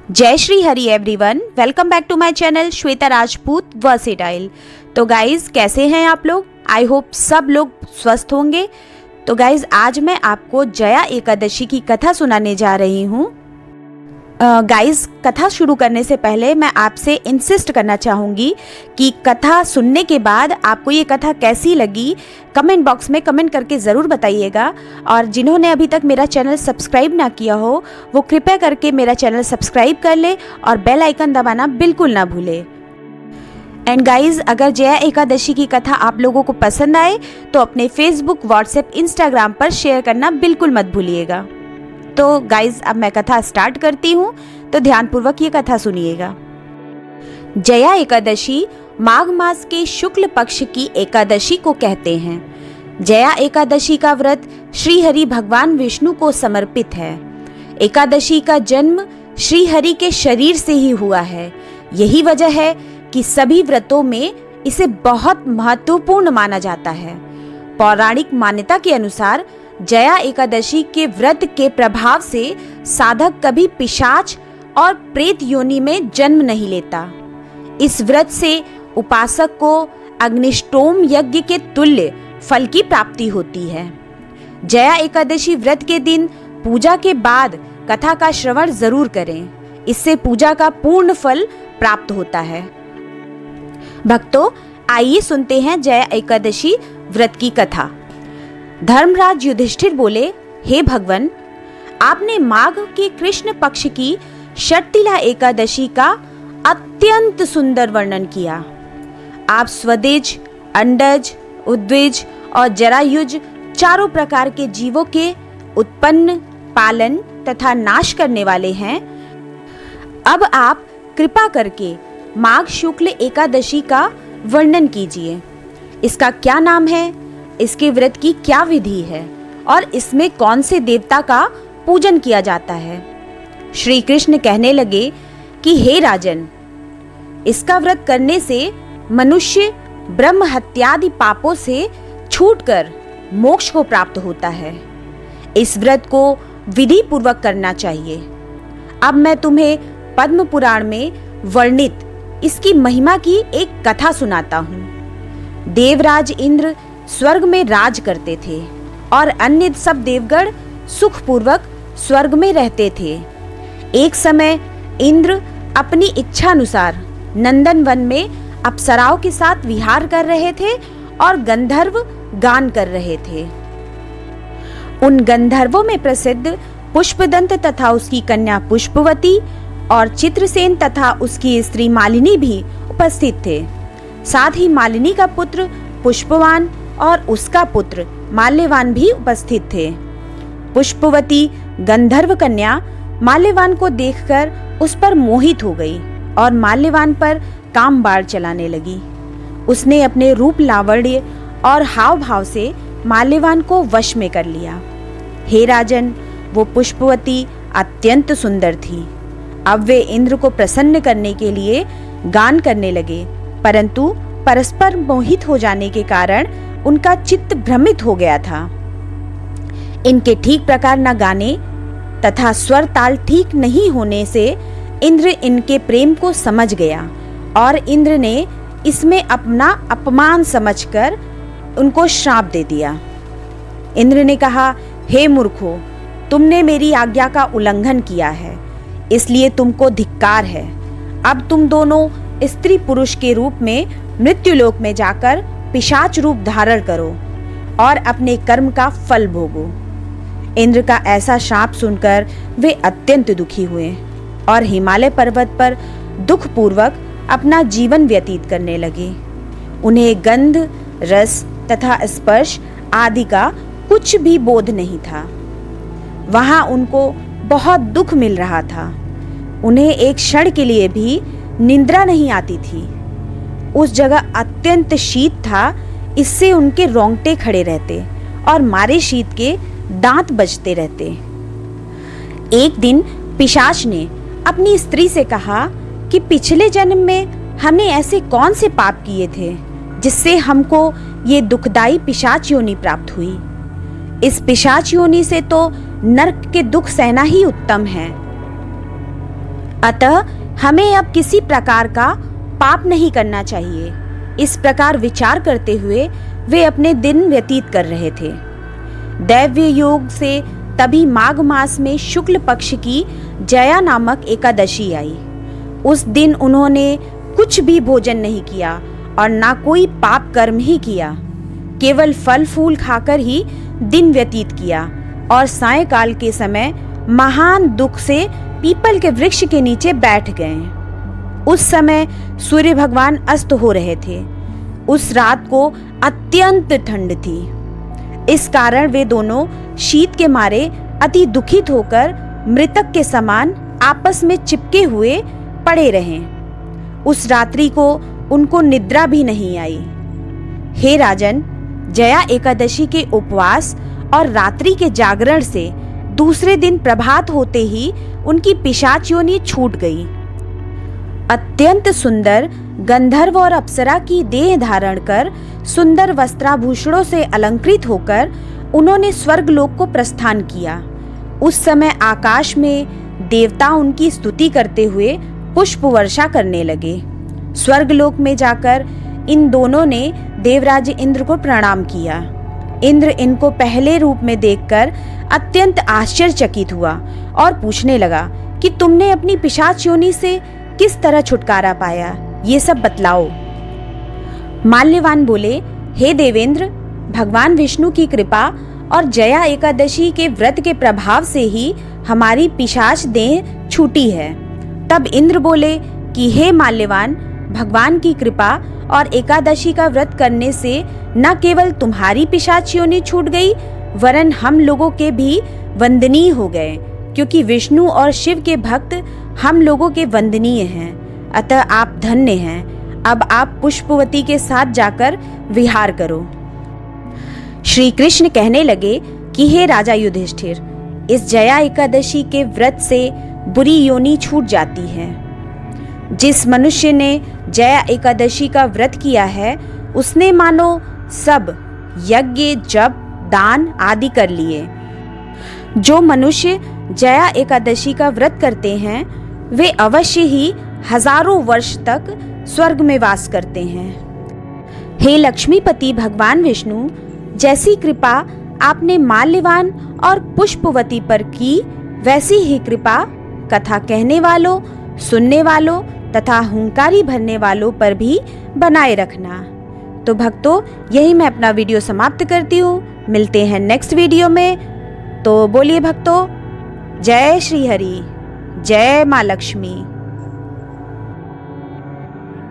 जय Shri Hari everyone, welcome back to my channel Shweta Rajput versatile. तो guys कैसे हैं आप लोग? आई होप सब लोग स्वस्थ होंगे। तो गाइज आज मैं आपको जया एकादशी की कथा सुनाने जा रही हूँ। गाइज कथा शुरू करने से पहले मैं आपसे इंसिस्ट करना चाहूँगी कि कथा सुनने के बाद आपको ये कथा कैसी लगी कमेंट बॉक्स में कमेंट करके ज़रूर बताइएगा। और जिन्होंने अभी तक मेरा चैनल सब्सक्राइब ना किया हो वो कृपया करके मेरा चैनल सब्सक्राइब कर ले और बेल आइकन दबाना बिल्कुल ना भूले। एंड गाइज अगर जया एकादशी की कथा आप लोगों को पसंद आए तो अपने फेसबुक, व्हाट्सएप, इंस्टाग्राम पर शेयर करना बिल्कुल मत भूलिएगा। तो गाइज अब मैं कथा स्टार्ट करती हूँ, तो ध्यानपूर्वक ये कथा सुनिएगा। जया एकादशी माघ मास के शुक्ल पक्ष की एकादशी को कहते हैं। जया एकादशी का व्रत श्री हरि भगवान विष्णु को समर्पित है। एकादशी का जन्म श्री हरि के शरीर से ही हुआ है। यही वजह है कि सभी व्रतों में इसे बहुत महत्वपूर्ण माना जाता है। पौराणिक मान्यता के अनुसार जया एकादशी के व्रत के प्रभाव से साधक कभी पिशाच और प्रेत योनि में जन्म नहीं लेता। इस व्रत से उपासक को अग्निष्टोम यज्ञ के तुल्य फल की प्राप्ति होती है। जया एकादशी व्रत के दिन पूजा के बाद कथा का श्रवण जरूर करें, इससे पूजा का पूर्ण फल प्राप्त होता है। भक्तों, आइए सुनते हैं जया एकादशी व्रत की कथा। धर्मराज युधिष्ठिर बोले, हे भगवान, आपने माघ के कृष्ण पक्ष की षटतिला एकादशी का अत्यंत सुंदर वर्णन किया। आप स्वदेज, अंडज, उद्विज और जरायुज चारों प्रकार के जीवों के उत्पन्न, पालन तथा नाश करने वाले हैं। अब आप कृपा करके माघ शुक्ल एकादशी का वर्णन कीजिए। इसका क्या नाम है, इसके व्रत की क्या विधि है और इसमें कौन से देवता का पूजन किया जाता है। श्री कृष्ण कहने लगे कि हे राजन, इसका व्रत करने से मनुष्य ब्रह्म हत्यादि पापों से छूटकर मोक्ष को प्राप्त होता है। इस व्रत को विधि पूर्वक करना चाहिए। अब मैं तुम्हें पद्म पुराण में वर्णित इसकी महिमा की एक कथा सुनाता हूँ। देवराज इंद्र स्वर्ग में राज करते थे और अन्य सब देवगण सुखपूर्वक स्वर्ग में रहते थे। एक समय इंद्र अपनी इच्छानुसार नंदनवन में अप्सराओं के साथ विहार कर रहे थे और गंधर्व गान कर रहे थे। उन गंधर्वों में प्रसिद्ध पुष्पदंत तथा उसकी कन्या पुष्पवती और चित्रसेन तथा उसकी स्त्री मालिनी भी उपस्थित थे। साथ ही मालिनी का पुत्र पुष्पवान और उसका पुत्र माल्यवान भी उपस्थित थे। पुष्पवती गंधर्व कन्या माल्यवान को देखकर उस पर मोहित हो गई और माल्यवान पर काम बाण चलाने लगी। उसने अपने रूप, लावण्य और हाव भाव से माल्यवान को वश में कर लिया। हे राजन, वो पुष्पवती अत्यंत सुंदर थी। अब वे इंद्र को प्रसन्न करने के लिए गान करने लगे, परंतु परस्पर मोहित हो जाने के कारण उनका चित्त भ्रमित हो गया था। इनके ठीक प्रकार न गाने तथा स्वर ताल ठीक नहीं होने से इंद्र इनके प्रेम को समझ गया और इंद्र ने इसमें अपना अपमान समझकर उनको श्राप दे दिया। इंद्र ने कहा, हे मूर्खों, तुमने मेरी आज्ञा का उल्लंघन किया है, इसलिए तुमको धिक्कार है। अब तुम दोनों स्त्री पुरुष के रूप में मृत्युलोक में जाकर पिशाच रूप धारण करो और अपने कर्म का फल भोगो। इंद्र का ऐसा शाप सुनकर वे अत्यंत दुखी हुए और हिमालय पर्वत पर दुख पूर्वक अपना जीवन व्यतीत करने लगे। उन्हें गंध, रस तथा स्पर्श आदि का कुछ भी बोध नहीं था। वहां उनको बहुत दुख मिल रहा था। उन्हें एक क्षण के लिए भी निद्रा नहीं आती थी। उस जगह अत्यंत शीत था, इससे उनके रोंगटे खड़े रहते और मारे शीत के दांत बजते रहते। एक दिन पिशाच ने अपनी स्त्री से कहा कि पिछले जन्म में हमने ऐसे कौन से पाप किए थे जिससे हमको ये दुखदाई पिशाच योनि प्राप्त हुई। इस पिशाच योनि से तो नरक के दुख सहना ही उत्तम है। अतः हमें अब किसी प्रकार का पाप नहीं करना चाहिए। इस प्रकार विचार करते हुए वे अपने दिन व्यतीत कर रहे थे। दैव्य योग से तभी माघ मास में शुक्ल पक्ष की जया नामक एकादशी आई। उस दिन उन्होंने कुछ भी भोजन नहीं किया और ना कोई पाप कर्म ही किया, केवल फल फूल खाकर ही दिन व्यतीत किया और सायंकाल के समय महान दुख से पीपल के वृक्ष के नीचे बैठ गए। उस समय सूर्य भगवान अस्त हो रहे थे। उस रात को अत्यंत ठंड थी। इस कारण वे दोनों शीत के मारे अति दुखित होकर मृतक के समान आपस में चिपके हुए पड़े रहे। उस रात्रि को उनको निद्रा भी नहीं आई। हे राजन, जया एकादशी के उपवास और रात्रि के जागरण से दूसरे दिन प्रभात होते ही उनकी पिशाच योनि छूट गई। अत्यंत सुंदर गंधर्व और अप्सरा की देह धारण कर सुंदर वस्त्राभूषणों से अलंकृत होकर उन्होंने स्वर्गलोक को प्रस्थान किया। उस समय आकाश में देवता उनकी स्तुति करते हुए पुष्प वर्षा करने लगे। स्वर्गलोक में जाकर इन दोनों ने देवराज इंद्र को प्रणाम किया। इंद्र इनको पहले रूप में देखकर अत्यंत आश्चर्यचकित हुआ और पूछने लगा कि तुमने अपनी पिशाच योनि से किस तरह छुटकारा पाया, ये सब बतलाओ। माल्यवान बोले, हे देवेंद्र, भगवान विष्णु की कृपा और जया एकादशी के व्रत के प्रभाव से ही हमारी पिशाच देह छूटी है। तब इंद्र बोले कि हे माल्यवान, भगवान की कृपा और एकादशी का व्रत करने से न केवल तुम्हारी पिशाच योनि छूट गई, वरन हम लोगों के भी वंदनीय हो गए, क्योंकि विष्णु और शिव के भक्त हम लोगों के वंदनीय हैं। अतः आप धन्य हैं। अब आप पुष्पवती के साथ जाकर विहार करो। श्री कृष्ण कहने लगे कि हे राजा युधिष्ठिर, इस जया एकादशी के व्रत से बुरी योनि छूट जाती है। जिस मनुष्य ने जया एकादशी का व्रत किया है, उसने मानो सब यज्ञ, जप, दान आदि कर लिए। जो मनुष्य जया एकादशी का व्रत करते हैं, वे अवश्य ही हजारों वर्ष तक स्वर्ग में वास करते हैं। हे लक्ष्मीपति भगवान विष्णु, जैसी कृपा आपने माल्यवान और पुष्पवती पर की, वैसी ही कृपा कथा कहने वालों, सुनने वालों तथा हुंकारी भरने वालों पर भी बनाए रखना। तो भक्तों, यही मैं अपना वीडियो समाप्त करती हूँ। मिलते हैं नेक्स्ट वीडियो में। तो बोलिए भक्तों, जय श्री हरि, जय माँ लक्ष्मी।